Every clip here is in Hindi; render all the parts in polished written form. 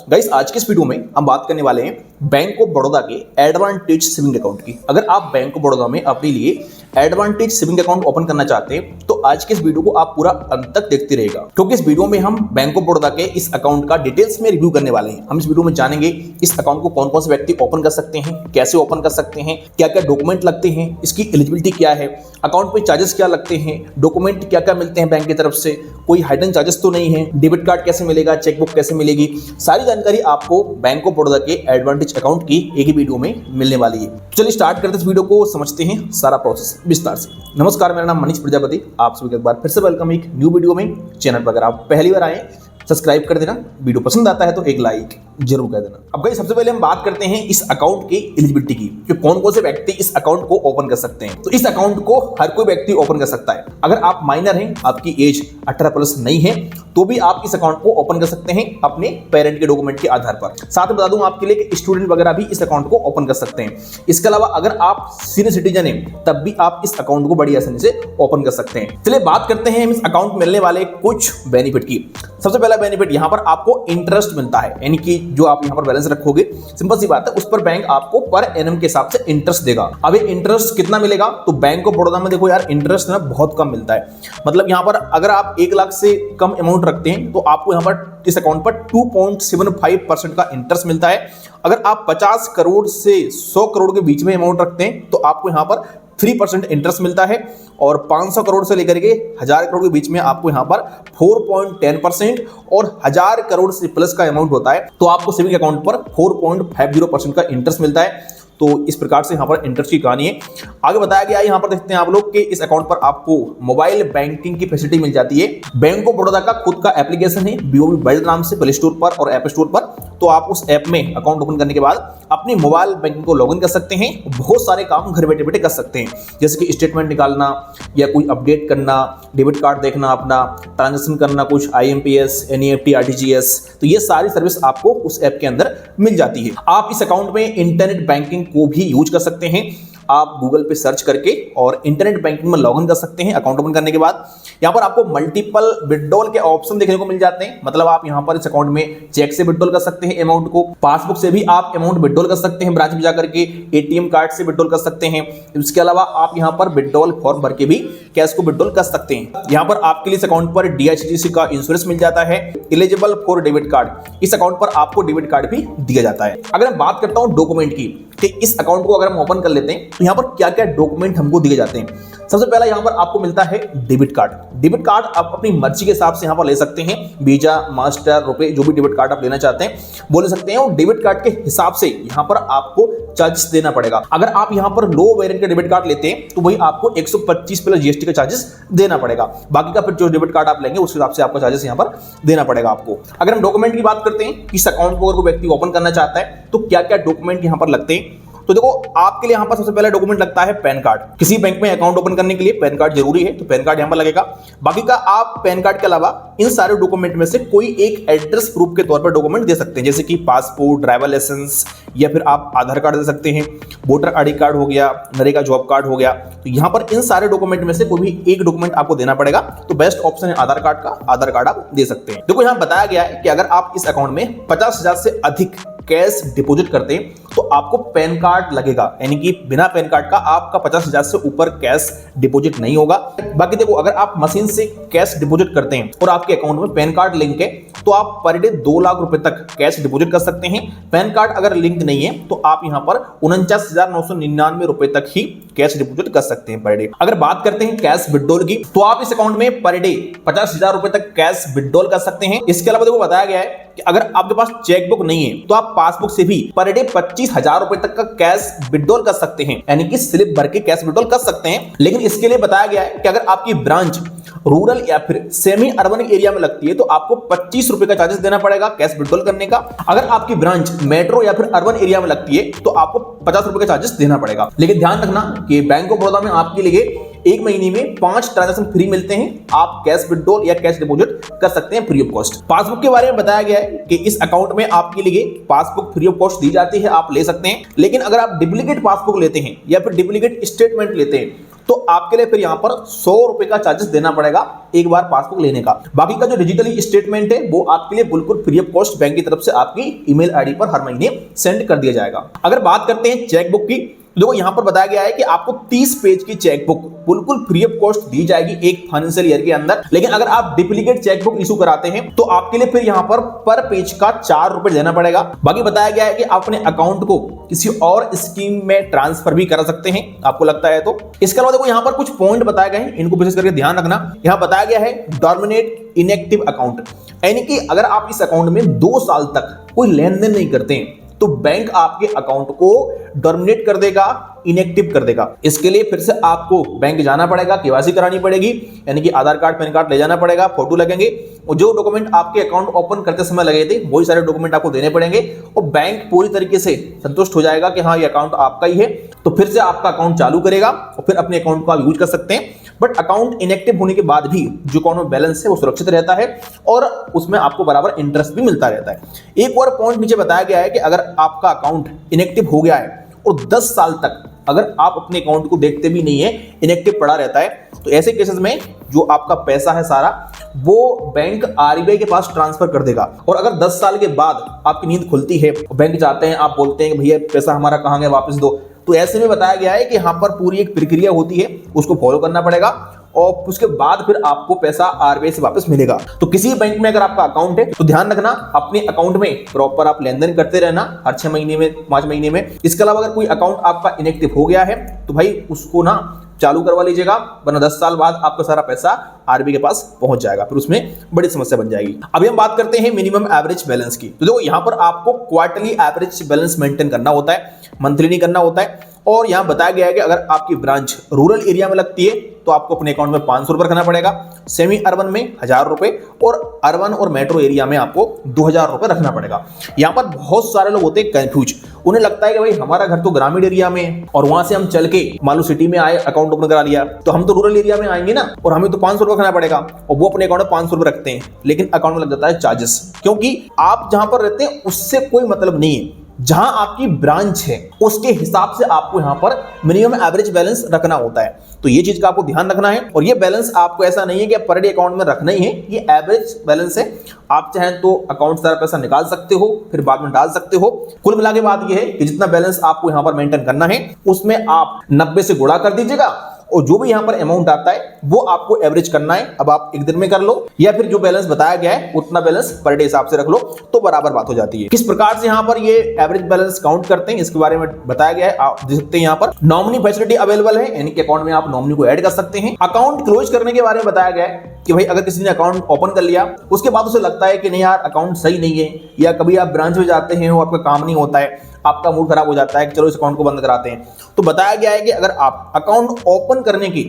गाइस, आज के इस वीडियो में हम बात करने वाले हैं बैंक ऑफ बड़ौदा के एडवांटेज सेविंग अकाउंट की। अगर आप बैंक ऑफ बड़ौदा में अपने लिए एडवांटेज सेविंग अकाउंट ओपन करना चाहते हैं तो आज के इस वीडियो को आप पूरा अंत तक देखते रहेगा, क्योंकि इस वीडियो में हम बैंक ऑफ बड़ौदा के इस अकाउंट का डिटेल्स में रिव्यू करने वाले हैं। हम इस वीडियो में जानेंगे इस अकाउंट को कौन कौन से व्यक्ति ओपन कर सकते हैं, कैसे ओपन कर सकते हैं, क्या क्या डॉक्यूमेंट लगते हैं, इसकी एलिजिबिलिटी क्या है, अकाउंट पे चार्जेस क्या लगते हैं, डॉक्यूमेंट क्या क्या मिलते हैं बैंक की तरफ से, कोई हाइडन चार्जेस तो नहीं है, डेबिट कार्ड कैसे मिलेगा, चेकबुक कैसे मिलेगी, सारी जानकारी आपको बैंक ऑफ बड़ौदा के एडवांटेज अकाउंट की एक ही वीडियो में मिलने वाली है। चलिए स्टार्ट करते हैं इस वीडियो को, समझते हैं सारा प्रोसेस विस्तार से। नमस्कार, मेरा नाम मनीष प्रजापति, आप सभी को एक बार फिर से वेलकम एक न्यू वीडियो में। चैनल पर अगर आप पहली बार आए सब्सक्राइब कर देना, वीडियो पसंद आता है तो एक लाइक जरूर कर देना। अब गाइस, सबसे पहले हम बात करते हैं इस अकाउंट की एलिजिबिलिटी की कि कौन कौन से व्यक्ति इस अकाउंट को ओपन कर सकते हैं। तो इस अकाउंट को हर कोई व्यक्ति ओपन कर सकता है। अगर आप माइनर हैं, आपकी एज 18+ नहीं है, तो भी आप इस अकाउंट को ओपन कर सकते हैं अपने पेरेंट के डॉक्यूमेंट के आधार पर। साथ में बता दूं आपके लिए कि स्टूडेंट वगैरह भी इस अकाउंट को ओपन कर सकते हैं। इसके अलावा अगर आप सीनियर सिटीजन हैं तब भी आप इस अकाउंट को बड़ी आसानी से ओपन कर सकते हैं। चलिए बात करते हैं इस अकाउंट में मिलने वाले कुछ बेनिफिट की। सबसे पहला बेनिफिट, यहां पर आपको इंटरेस्ट मिलता है, यानी कि जो आप यहां पर बैलेंस रखोगे, सिंपल सी बात है, उस पर बैंक आपको पर एनम के हिसाब से इंटरेस्ट देगा। अब ये इंटरेस्ट कितना मिलेगा, तो बैंक ऑफ बड़ौदा में देखो यार, इंटरेस्ट ना बहुत कम मिलता है। मतलब यहां पर अगर आप 1 लाख से कम अमाउंट रखते हैं तो आपको यहां पर इस अकाउंट पर 2.75% का इंटरेस्ट मिलता है। अगर आप 50 करोड़ से 100 करोड़ के बीच में अमाउंट रखते हैं तो आपको यहां पर 3% इंटरेस्ट मिलता है, और 500 करोड़ से लेकर के 1000 करोड़ के बीच में आपको यहां पर 4.10%, और 1000 करोड़ से प्लस का अमाउंट होता है तो आपको सेविंग अकाउंट पर 4.50% का इंटरेस्ट मिलता है। तो इस प्रकार से यहां पर इंटरेस्ट की कहानी है। आगे बताया गया है, यहां पर देखते हैं आप लोग कि इस अकाउंट पर आपको मोबाइल बैंकिंग की फैसिलिटी मिल जाती है। बैंक ऑफ बड़ौदा का खुद का एप्लीकेशन है BOB वर्ल्ड नाम से, प्ले स्टोर पर और ऐप स्टोर पर। तो आप उस ऐप में अकाउंट ओपन करने के बाद अपनी मोबाइल बैंकिंग को लॉगिन कर सकते हैं। बहुत सारे काम घर बैठे बैठे कर सकते हैं, जैसे कि स्टेटमेंट निकालना या कोई अपडेट करना, डेबिट कार्ड देखना, अपना ट्रांजेक्शन करना, कुछ IMPS, NEFT, RTGS। तो ये सारी सर्विस आपको उस ऐप के अंदर मिल जाती है। आप इस अकाउंट में इंटरनेट बैंकिंग को भी यूज कर सकते हैं। आप गूगल पे सर्च करके और इंटरनेट बैंकिंग में लॉगिन कर सकते हैं अकाउंट ओपन करने के बाद। यहां पर आपको मल्टीपल विड्रॉल के ऑप्शन देखने को मिल जाते हैं। मतलब आप यहां पर इस अकाउंट में चेक से विड्रॉल कर सकते हैं अमाउंट को, पासबुक से भी आप अमाउंट विड्रॉल कर सकते हैं, ब्रांच में जाकर के ATM कार्ड से विड्रॉल कर सकते हैं। इसके अलावा आप यहां पर विड्रॉल फॉर्म भर के भी कैश को विड्रॉल कर सकते हैं। यहां पर आपके लिए इस अकाउंट पर DICGC का इंश्योरेंस मिल जाता है, एलिजिबल फॉर डेबिट कार्ड। इस अकाउंट पर आपको डेबिट कार्ड भी दिया जाता है। अगर मैं बात करता हूं डॉक्यूमेंट की, कि इस अकाउंट को अगर हम ओपन कर लेते हैं तो यहां पर क्या क्या डॉक्यूमेंट हमको दिए जाते हैं। सबसे पहला यहां पर आपको मिलता है डेबिट कार्ड। डेबिट कार्ड आप अपनी मर्जी के हिसाब से यहां पर ले सकते हैं, वीजा, मास्टर, रुपए, जो भी डेबिट कार्ड आप लेना चाहते हैं वो ले सकते हैं। और डेबिट कार्ड के हिसाब से यहां पर आपको चार्जेस देना पड़ेगा। अगर आप यहां पर लो वेरिएंट का डेबिट कार्ड लेते हैं तो वही आपको 125 प्लस GST का चार्जेस देना पड़ेगा। बाकी का फिर जो डेबिट कार्ड आप लेंगे उस हिसाब से आपका चार्जेस यहां पर देना पड़ेगा आपको। अगर हम डॉक्यूमेंट की बात करते हैं, इस अकाउंट को अगर कोई व्यक्ति ओपन करना चाहता है तो क्या क्या डॉक्यूमेंट यहां पर लगते हैं, तो देखो आपके लिए यहां पर सबसे पहला डॉक्यूमेंट लगता है पैन कार्ड। किसी बैंक में अकाउंट ओपन करने के लिए पैन कार्ड जरूरी है, तो पैन कार्ड यहां पर लगेगा। बाकी का आप पैन कार्ड के अलावा इन सारे डॉक्यूमेंट में से कोई एक एड्रेस प्रूफ के तौर पर डॉक्यूमेंट दे सकते हैं, जैसे कि पासपोर्ट, ड्राइवर लाइसेंस, या फिर आप आधार कार्ड दे सकते हैं, वोटर ID कार्ड हो गया, नरेगा जॉब कार्ड हो गया। तो यहां पर इन सारे डॉक्यूमेंट में से कोई भी एक डॉक्यूमेंट आपको देना पड़ेगा। तो बेस्ट ऑप्शन है आधार कार्ड का, आधार कार्ड आप दे सकते हैं। देखो यहां बताया गया है कि अगर आप इस अकाउंट में 50,000 से अधिक कैश डिपॉजिट करते हैं तो आपको पैन कार्ड लगेगा, यानी कि बिना पैन कार्ड का आपका 50,000 से ऊपर कैश डिपॉजिट नहीं होगा। बाकी देखो, अगर आप मशीन से कैश डिपॉजिट करते हैं और आपके अकाउंट में पैन कार्ड लिंक है तो आप पर डे 2 लाख रुपए तक कैश डिपॉजिट कर सकते हैं। पैन कार्ड अगर लिंक नहीं है तो आप यहां पर 49,999 रुपए तक ही कैश डिपॉजिट कर सकते हैं पर डे। अगर बात करते हैं कैश विड्रॉल की, तो आप इस अकाउंट में पर डे 50,000 रुपए तक कैश विड्रॉल कर सकते हैं। इसके अलावा देखो बताया गया है कि अगर आपके पास चेकबुक नहीं है तो आप पासबुक से भी पर डे 25,000 रुपए तक का कैश विड्रॉल कर सकते हैं, यानी कि स्लिप भर के कैश विड्रॉल कर सकते हैं। लेकिन इसके लिए बताया गया है कि अगर आपकी ब्रांच रूरल या फिर सेमी अर्बन एरिया में लगती है तो आपको 25 रुपए का चार्जेस देना पड़ेगा कैश विड्रॉल करने का। अगर आपकी ब्रांच मेट्रो या फिर अर्बन एरिया में लगती है तो आपको 50 रुपए का चार्जेस देना पड़ेगा। लेकिन ध्यान रखना कि बैंक ऑफ बड़ौदा में आपके लिए 1 महीने में 5 ट्रांजैक्शन फ्री मिलते हैं। आप कैश विड्रॉल या कैश डिपॉजिट कर सकते हैं फ्री ऑफ कॉस्ट। पासबुक के बारे में बताया गया है कि इस अकाउंट में आपके लिए पासबुक फ्री ऑफ कॉस्ट दी जाती है, आप ले सकते हैं। लेकिन अगर आप डुप्लीकेट पासबुक लेते हैं या फिर डुप्लीकेट स्टेटमेंट लेते हैं तो आपके लिए फिर यहाँ पर 100 रुपए का चार्जेस देना पड़ेगा एक बार पासबुक लेने का। बाकी का जो डिजिटली स्टेटमेंट है वो आपके लिए बिल्कुल फ्री ऑफ कॉस्ट बैंक की तरफ से आपकी ईमेल आईडी पर हर महीने सेंड कर दिया जाएगा। अगर बात करते हैं चेकबुक की, देखो यहां पर बताया गया है कि आपको 30 पेज की चेकबुक बिल्कुल फ्री ऑफ कॉस्ट दी जाएगी एक फाइनेंशियल ईयर के अंदर। लेकिन अगर आप डुप्लीकेट चेकबुक इशू कराते हैं तो आपके लिए फिर यहां पर पेज का 4 रुपए देना पड़ेगा। बाकी बताया गया है कि आप अपने अकाउंट को किसी और स्कीम में ट्रांसफर भी करा सकते हैं आपको लगता है तो। इसके अलावा देखो यहां पर कुछ पॉइंट बताए गए हैं, इनको विशेष करके ध्यान रखना। यहां बताया गया है डोमिनेट इनएक्टिव अकाउंट, यानी कि अगर आप इस अकाउंट में 2 साल तक कोई लेन देन नहीं करते हैं तो बैंक आपके अकाउंट को टर्मिनेट कर देगा, इनएक्टिव कर देगा। इसके लिए फिर से आपको बैंक जाना पड़ेगा, केवाईसी करानी पड़ेगी, यानी कि आधार कार्ड पैन कार्ड ले जाना पड़ेगा, फोटो लगेंगे और जो डॉक्यूमेंट आपके अकाउंट ओपन करते समय लगे थे वही सारे डॉक्यूमेंट आपको देने पड़ेंगे और बैंक पूरी तरीके से संतुष्ट हो जाएगा कि हाँ ये अकाउंट आपका ही है, तो फिर से आपका अकाउंट चालू करेगा और फिर अपने अकाउंट को आप यूज कर सकते हैं। बट अकाउंट इनएक्टिव होने के बाद भी जो अकाउंट में बैलेंस है वो सुरक्षित रहता है और उसमें आपको बराबर इंटरेस्ट भी मिलता रहता है। एक और पॉइंट नीचे बताया गया है कि अगर आपका अकाउंट इनएक्टिव हो गया है और 10 साल तक अगर आप अपने अकाउंट को देखते भी नहीं है, इनएक्टिव पड़ा रहता है, तो ऐसे केसेस में जो आपका पैसा है सारा वो बैंक आरबीआई के पास ट्रांसफर कर देगा। और अगर 10 साल के बाद आपकी नींद खुलती है, बैंक जाते हैं, आप बोलते हैं कि भैया पैसा हमारा कहाँ गया, वापस दो, तो ऐसे में बताया गया है कि यहाँ पर पूरी एक प्रक्रिया होती है, उसको फॉलो करना पड़ेगा और उसके बाद फिर आपको पैसा आरबीआई से वापस मिलेगा। तो किसी बैंक में अगर आपका अकाउंट है तो ध्यान रखना अपने अकाउंट में प्रॉपर आप लेन देन करते रहना हर 6 महीने में, 5 महीने में। इसके अलावा अगर कोई अकाउंट आपका इनएक्टिव हो गया है तो भाई उसको ना चालू करवा लीजिएगा, वरना 10 साल बाद आपका सारा पैसा आरबीआई के पास पहुंच जाएगा, फिर उसमें बड़ी समस्या बन जाएगी। अभी हम बात करते हैं मिनिमम एवरेज बैलेंस की। तो देखो यहाँ पर आपको क्वार्टरली एवरेज बैलेंस मेंटेन करना होता है, मंथली नहीं करना होता है। और यहां बताया गया है कि अगर आपकी ब्रांच रूरल एरिया में लगती है तो आपको अपने अकाउंट में 500 रुपए रखना पड़ेगा, सेमी अर्बन में 1000 रुपए और अर्बन और मेट्रो एरिया में आपको 2000 रुपए रखना पड़ेगा। यहां पर बहुत सारे लोग होते हैं कंफ्यूज, उन्हें लगता है कि भाई हमारा घर तो ग्रामीण एरिया में और वहां से हम चल के मान लो सिटी में आए, अकाउंट ओपन करा लिया, तो हम तो रूरल एरिया में आएंगे ना और हमें तो 500 रुपए रखना पड़ेगा, और वो अपने अकाउंट में 500 रुपए रखते हैं, लेकिन अकाउंट में लग जाता है चार्जेस, क्योंकि आप जहां पर रहते हैं उससे कोई मतलब नहीं है, जहां आपकी ब्रांच है उसके हिसाब से आपको यहां पर मिनिमम एवरेज बैलेंस रखना होता है। तो ये चीज का आपको ध्यान रखना है। और ये बैलेंस आपको ऐसा नहीं है कि पर डे अकाउंट में रखना ही है, ये एवरेज बैलेंस है। आप चाहें तो अकाउंट से सारा पैसा निकाल सकते हो, फिर बाद में डाल सकते हो। कुल मिला के बात ये है कि जितना बैलेंस आपको यहां पर मेंटेन करना है उसमें आप 90 से गुणा कर दीजिएगा और जो भी यहां पर अमाउंट आता है वो आपको एवरेज करना है। अब आप एक दिन में कर लो या फिर जो बैलेंस बताया गया है उतना बैलेंस पर डे हिसाब से रख लो, तो बराबर बात हो जाती है। किस प्रकार से यहां पर ये एवरेज बैलेंस काउंट करते हैं इसके बारे में बताया गया है, आप देख सकते हैं। यहां पर नॉमिनी फैसिलिटी अवेलेबल है, यानी कि अकाउंट में आप नॉमिनी को ऐड कर सकते हैं। अकाउंट क्लोज करने के बारे में बताया गया है कि भाई अगर किसी ने अकाउंट ओपन कर लिया उसके बाद उसे लगता है कि नहीं यार अकाउंट सही नहीं है, या कभी आप ब्रांच में जाते हैं और आपका काम नहीं होता है, आपका मूड खराब हो जाता है कि चलो इस अकाउंट को बंद कराते हैं, तो बताया गया है कि अगर आप अकाउंट ओपन करने के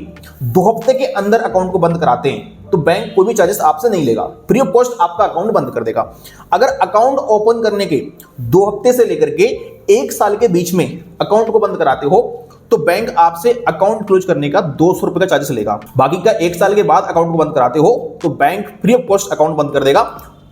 2 हफ्ते के अंदर अकाउंट को बंद कराते हैं तो बैंक कोई भी चार्जेस आपसे नहीं लेगा, फ्री ऑफ कॉस्ट आपका अकाउंट बंद कर देगा। अगर अकाउंट ओपन करने के 2 हफ्ते से लेकर के 1 साल के बीच में अकाउंट को बंद कराते हो तो बैंक आपसे अकाउंट क्लोज करने का 200 रुपए का चार्जेस लेगा। बाकी का 1 साल के बाद अकाउंट को बंद कराते हो तो bank free of cost account बंद कर देगा,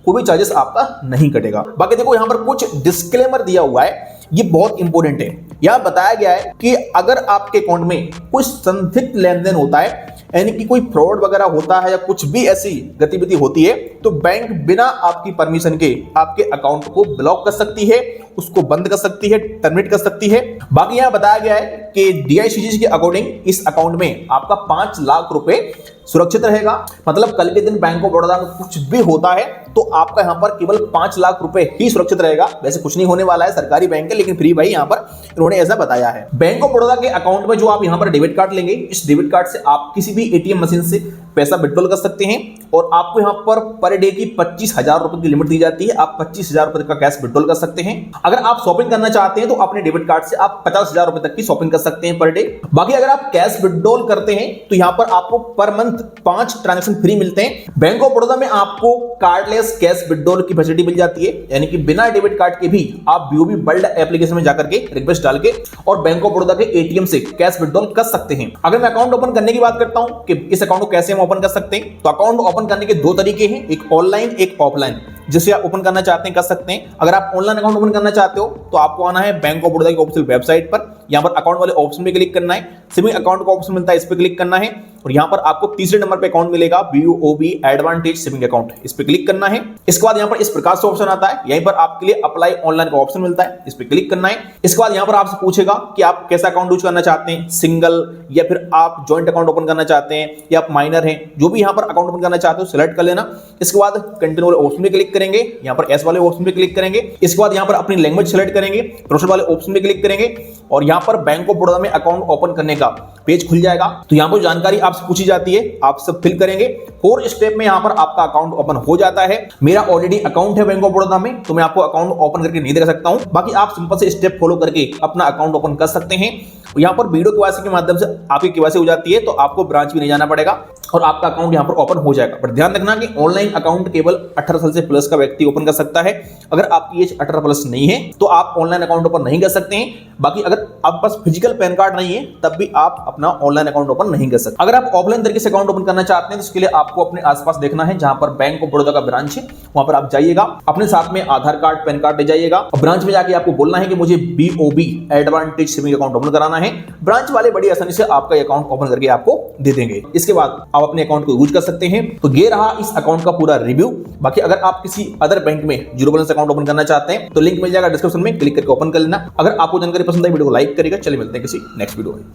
कोई भी चार्जेस आपका नहीं कटेगा। बाकी देखो यहां पर कुछ डिस्क्लेमर दिया हुआ है, ये बहुत इंपॉर्टेंट है। यहां बताया गया है कि अगर आपके अकाउंट में कुछ संदिग्ध लेन देन होता है, यानी कि कोई फ्रॉड वगैरह होता है या कुछ भी ऐसी गतिविधि होती है, तो बैंक बिना आपकी परमिशन के आपके अकाउंट को ब्लॉक कर सकती है, उसको बंद कर सकती है, टर्मिनेट कर सकती है। बाकी यहां बताया गया है कि डीआईसीजी के अकॉर्डिंग इस अकाउंट में आपका 5 लाख रुपए सुरक्षित रहेगा। मतलब कल के दिन बैंक ऑफ बड़ौदा में कुछ भी होता है तो आपका यहां पर केवल 5 लाख रुपए ही सुरक्षित रहेगा। वैसे कुछ नहीं होने वाला है, सरकारी बैंक है, लेकिन फ्री भाई यहां पर इन्होंने ऐसा बताया है। बैंक ऑफ बड़ौदा के अकाउंट में जो आप यहां पर डेबिट कार्ड लेंगे, इस डेबिट कार्ड से आप किसी भी एटीएम मशीन से पैसा विड्रॉल कर सकते हैं और आपको यहां पर डे की 25,000 रुपए की लिमिट दी जाती है। आप 25,000 रुपए का कैश विड्रॉल कर सकते हैं। अगर आप शॉपिंग करना चाहते हैं तो अपने डेबिट कार्ड से आप 50,000 रुपए तक की शॉपिंग कर सकते हैं पर डे। बाकी अगर आप कैश विड्रॉल करते हैं तो यहां पर आपको पर मंथ 5 ट्रांजैक्शन फ्री मिलते हैं। बैंक ऑफ बड़ौदा में आपको कार्डलेस कैश विड्रॉल की फैसिलिटी मिल जाती है, यानी कि बिना डेबिट कार्ड के भी आप बीओबी वर्ल्ड एप्लीकेशन में जाकर के रिक्वेस्ट डाल के और बैंक ऑफ बड़ौदा के एटीएम से कैश विड्रॉल कर सकते हैं। अगर मैं अकाउंट ओपन करने की बात करता हूं कि इस अकाउंट को कैसे हम ओपन कर सकते हैं, तो अकाउंट ओपन करने के 2 तरीके हैं, एक ऑनलाइन एक ऑफलाइन। जिसे आप ओपन करना चाहते हैं कर सकते हैं। अगर आप ऑनलाइन अकाउंट ओपन करना चाहते हो तो आपको आना है बैंक ऑफ बड़ौदा की ऑफिशियल वेबसाइट पर, यहाँ पर अकाउंट वाले ऑप्शन पे क्लिक करना है, सेविंग अकाउंट का ऑप्शन मिलता है, इस पे क्लिक करना है और यहाँ पर आपको तीसरे नंबर पे अकाउंट मिलेगा BOB एडवांटेज सेविंग अकाउंट, इस पे क्लिक करना है। इसके बाद यहाँ पर इस प्रकार से ऑप्शन आता है, यहीं पर आपके लिए अप्लाई ऑनलाइन का ऑप्शन मिलता है, इस पे क्लिक करना है। इसके बाद यहाँ पर आपसे पूछेगा कि आप कैसा अकाउंट यूज करना चाहते हैं, सिंगल या फिर आप ज्वाइंट अकाउंट ओपन करना चाहते हैं या आप माइनर हैं, जो भी यहाँ पर अकाउंट ओपन करना चाहते हो सिलेक्ट कर लेना। इसके बाद कंटिन्यू वाले ऑप्शन पे क्लिक करेंगे, यहाँ पर एस वाले ऑप्शन पे क्लिक करेंगे। इसके बाद यहाँ पर अपनी लैंग्वेज सेलेक्ट करेंगे, प्रोसीड वाले ऑप्शन पे क्लिक करेंगे और यहाँ पर बैंक ऑफ बड़ौदा में अकाउंट ओपन करने का पेज खुल जाएगा। तो यहाँ पर जानकारी आपसे पूछी जाती है, आप सब फिल करेंगे। 4 स्टेप में यहाँ पर आपका अकाउंट ओपन हो जाता है। मेरा ऑलरेडी अकाउंट है बैंक ऑफ बड़ौदा में, तो मैं आपको अकाउंट ओपन करके नहीं दिखा सकता हूं, बाकी आप सिंपल से स्टेप फॉलो करके अपना अकाउंट ओपन कर सकते हैं। यहाँ पर वीडियो केवाईसी के माध्यम से आपकी केवाईसी हो जाती है, तो आपको ब्रांच भी नहीं जाना पड़ेगा और आपका अकाउंट यहाँ पर ओपन हो जाएगा। पर ध्यान रखना कि ऑनलाइन अकाउंट केवल 18 साल से प्लस का व्यक्ति ओपन कर सकता है। अगर आपकी एज 18 प्लस नहीं है तो आप ऑनलाइन अकाउंट ओपन नहीं कर सकते हैं। बाकी अगर आपके पास फिजिकल पैन कार्ड नहीं है तब भी आप अपना ऑनलाइन अकाउंट ओपन नहीं कर सकते। अगर आप ऑफलाइन तरीके से अकाउंट ओपन करना चाहते हैं तो उसके लिए आपको अपने आसपास देखना है, जहां पर बैंक ऑफ बड़ौदा का ब्रांच है वहां पर आप जाइएगा, अपने साथ में आधार कार्ड पैन कार्ड ले जाइएगा और ब्रांच में जाके आपको बोलना है कि मुझे BOB advantage saving account open कराना है। ब्रांच वाले बड़ी आसानी से आपका अकाउंट ओपन करके आपको दे देंगे। इसके बाद आप अपने अकाउंट को यूज कर सकते हैं। तो ये रहा इस अकाउंट का पूरा रिव्यू। बाकी अगर आप किसी अदर बैंक में जीरो बैलेंस अकाउंट ओपन करना चाहते हैं तो लिंक मिल जाएगा डिस्क्रिप्शन में, क्लिक करके ओपन कर लेना। अगर आपको जानकारी पसंद आई वीडियो को लाइक करिएगा। चलिए मिलते हैं किसी नेक्स्ट वीडियो में।